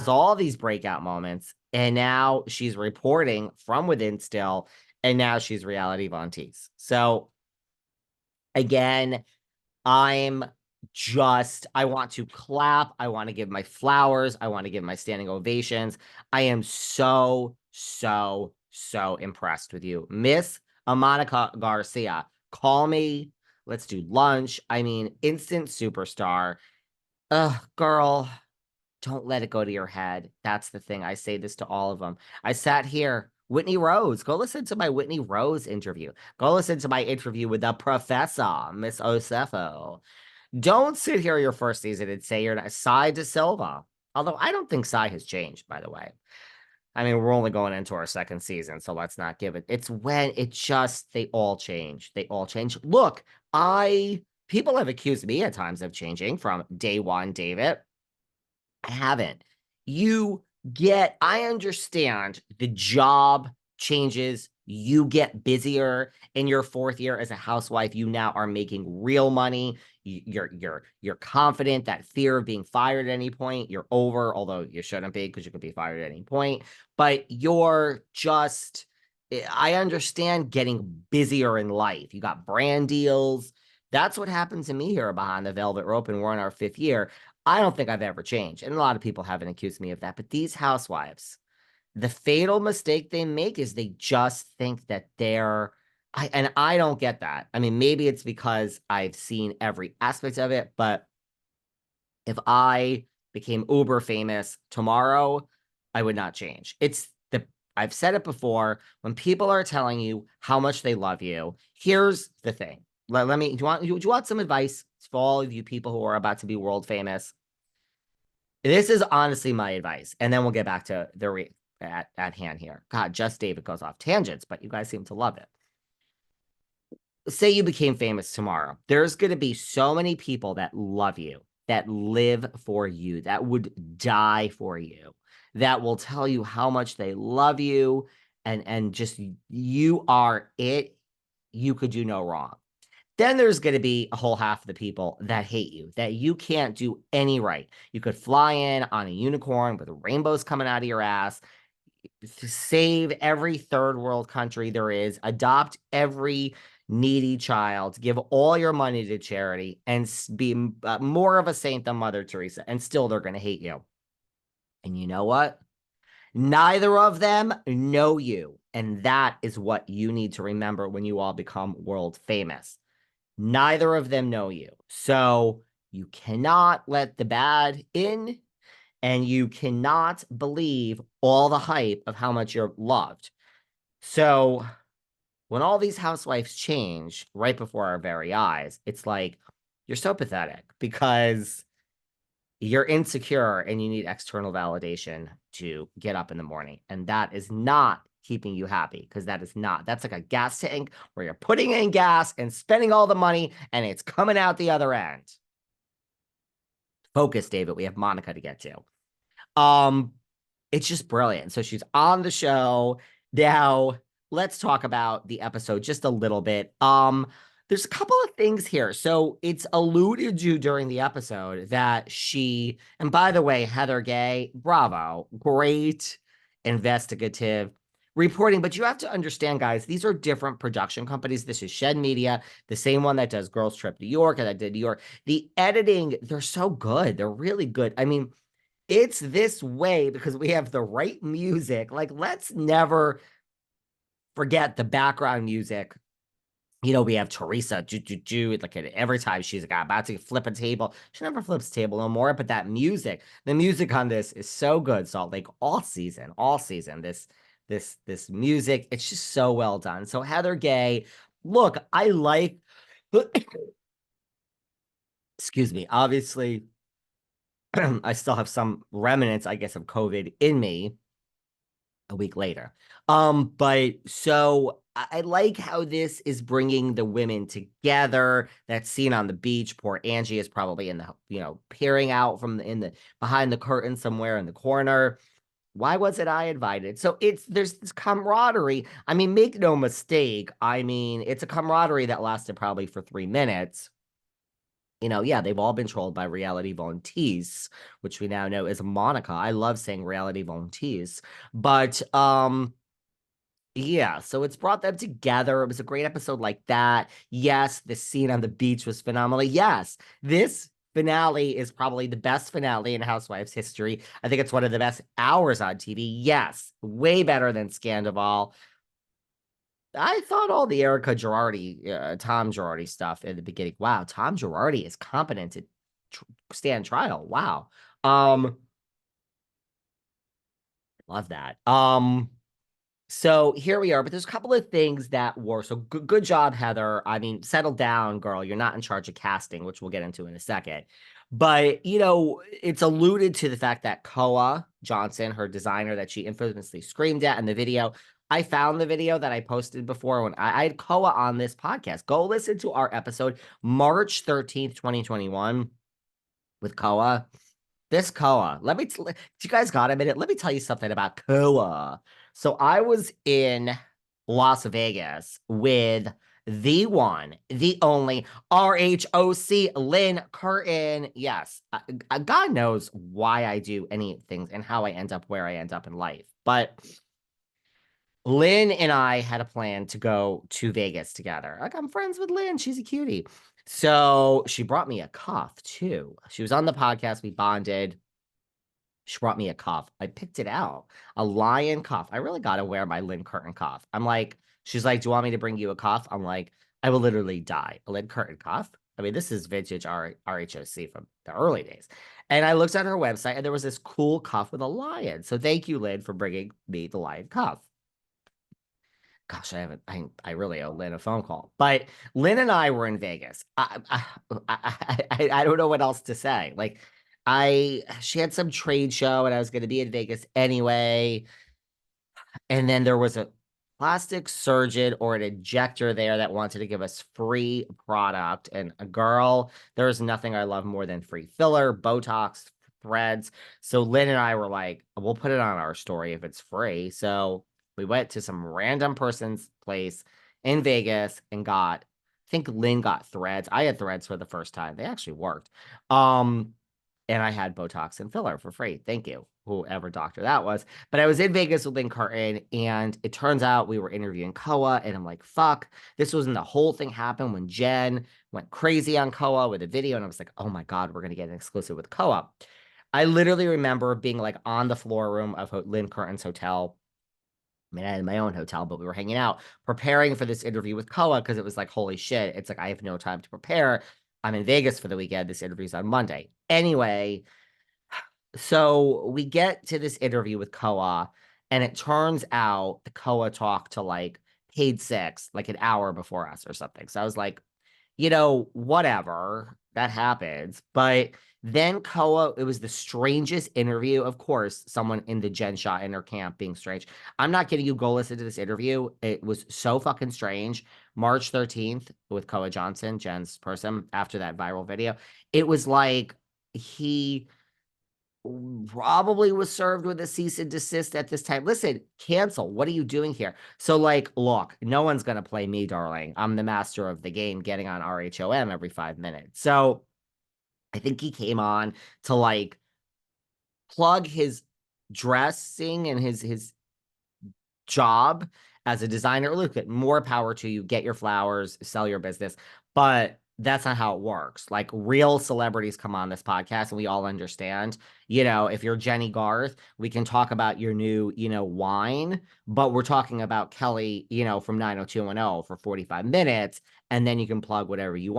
has all these breakout moments, and now she's reporting from within still, and now she's reality Von Teese. So again, I want to clap. I want to give my flowers. I want to give my standing ovations. I am so, so, so impressed with you. Miss Monica Garcia, call me. Let's do lunch. I mean, instant superstar. Ugh, girl, don't let it go to your head. That's the thing. I say this to all of them. I sat here. Whitney Rose. Go listen to my Whitney Rose interview. Go listen to my interview with the professor, Miss Osefo. Don't sit here your first season and say you're not Sai De Silva. Although I don't think Sai has changed, by the way. I mean, we're only going into our second season, so let's not give it. It's when it just, they all change. They all change. Look, people have accused me at times of changing from day one, David. I haven't. I understand the job changes. You get busier in your fourth year as a housewife. You now are making real money. You're confident. That fear of being fired at any point, you're over, although you shouldn't be because you could be fired at any point. But I understand getting busier in life. You got brand deals. That's what happened to me here behind the velvet rope, and we're in our fifth year. I don't think I've ever changed. And a lot of people haven't accused me of that. But these housewives, the fatal mistake they make is they just think that and I don't get that. I mean, maybe it's because I've seen every aspect of it, but if I became uber famous tomorrow, I would not change. I've said it before, when people are telling you how much they love you, here's the thing. Do you want some advice for all of you people who are about to be world famous? This is honestly my advice, and then we'll get back to the at hand here. God, just David goes off tangents, but you guys seem to love it. Say you became famous tomorrow. There's going to be so many people that love you, that live for you, that would die for you, that will tell you how much they love you, and just you are it. You could do no wrong. Then there's going to be a whole half of the people that hate you, that you can't do any right. You could fly in on a unicorn with rainbows coming out of your ass, save every third world country there is, adopt every needy child, give all your money to charity, and be more of a saint than Mother Teresa, and still they're going to hate you. And you know what? Neither of them know you. And that is what you need to remember when you all become world famous. Neither of them know you. So you cannot let the bad in, and you cannot believe all the hype of how much you're loved. So when all these housewives change right before our very eyes, it's like, you're so pathetic because you're insecure and you need external validation to get up in the morning. And that is not keeping you happy, because that's like a gas tank where you're putting in gas and spending all the money and it's coming out the other end. Focus, David. We have Monica to get to. It's just brilliant. So she's on the show. Now, let's talk about the episode just a little bit. There's a couple of things here. So it's alluded to during the episode that and by the way, Heather Gay, bravo, great investigative reporting. But you have to understand, guys, these are different production companies. This is Shed Media, the same one that does Girls Trip New York and that did New York. The editing, they're so good. They're really good. I mean, it's this way because we have the right music. Like, let's never forget the background music. You know, we have Teresa, like every time she's like about to flip a table. She never flips a table no more, but that music, the music on this is so good. So like all season, this music, it's just so well done. So Heather Gay, look, I like, excuse me, obviously, I still have some remnants, I guess, of COVID in me a week later. But so I like how this is bringing the women together. That scene on the beach, poor Angie is probably in peering out from behind the curtain somewhere in the corner. Why wasn't I invited? So there's this camaraderie. I mean, make no mistake. I mean, it's a camaraderie that lasted probably for 3 minutes. Yeah, they've all been trolled by reality volunteers, which we now know is Monica. I love saying reality volunteers. But yeah, so it's brought them together. It was a great episode like that. Yes, the scene on the beach was phenomenal. Yes, this finale is probably the best finale in Housewives history. I think it's one of the best hours on TV. Yes, way better than Scandival. I thought all the Erica Girardi, Tom Girardi stuff in the beginning. Wow, Tom Girardi is competent to stand trial. Wow. Um, love that. So here we are, but there's a couple of things that were so good job, Heather. I mean, settle down, girl. You're not in charge of casting, which we'll get into in a second. But it's alluded to the fact that Koa Johnson, her designer that she infamously screamed at in the video. I found the video that I posted before when I had Koa on this podcast. Go listen to our episode March 13th, 2021 with Koa. This Koa, you guys got a minute? Let me tell you something about Koa. So I was in Las Vegas with the one, the only RHOC Lynn Curtin. Yes, God knows why I do any things and how I end up where I end up in life. But Lynn and I had a plan to go to Vegas together. Like, I'm friends with Lynn. She's a cutie. So she brought me a cuff too. She was on the podcast. We bonded. She brought me a cuff. I picked it out, a lion cuff. I really got to wear my Lynn Curtin cuff. She's like, do you want me to bring you a cuff? I'm like, I will literally die. A Lynn Curtin cuff. I mean, this is vintage RHOC from the early days. And I looked at her website and there was this cool cuff with a lion. So thank you, Lynn, for bringing me the lion cuff. Gosh, I really owe Lynn a phone call. But Lynn and I were in Vegas. I don't know what else to say. Like, she had some trade show and I was going to be in Vegas anyway. And then there was a plastic surgeon or an injector there that wanted to give us free product. And a girl, there's nothing I love more than free filler, Botox, threads. So Lynn and I were like, we'll put it on our story if it's free. So we went to some random person's place in Vegas and I think Lynn got threads. I had threads for the first time. They actually worked. And I had Botox and filler for free. Thank you, whoever doctor that was. But I was in Vegas with Lynn Curtin, and it turns out we were interviewing Koa, and I'm like, fuck. This was when the whole thing happened when Jen went crazy on Koa with a video, and I was like, oh my God, we're going to get an exclusive with Koa. I literally remember being like on the floor room of Lynn Curtin's hotel. I mean, I had my own hotel, but we were hanging out, preparing for this interview with Koa because it was like, holy shit. It's like, I have no time to prepare. I'm in Vegas for the weekend. This interview's on Monday. Anyway, so we get to this interview with Koa, and it turns out the Koa talked to like paid six, like an hour before us or something. So I was like, whatever, that happens. But then Koa, it was the strangest interview. Of course, someone in the Jen Shah inner camp being strange. I'm not kidding you. Go listen to this interview. It was so fucking strange. March 13th with Koa Johnson, Jen's person, after that viral video. It was like he probably was served with a cease and desist at this time. Listen, cancel. What are you doing here? So, like, look, no one's going to play me, darling. I'm the master of the game, getting on RHOM every 5 minutes. So I think he came on to like plug his dressing and his job as a designer. Look, at more power to you. Get your flowers, sell your business. But that's not how it works. Like, real celebrities come on this podcast and we all understand, if you're Jenny Garth, we can talk about your new, wine, but we're talking about Kelly, from 90210 for 45 minutes, and then you can plug whatever you want.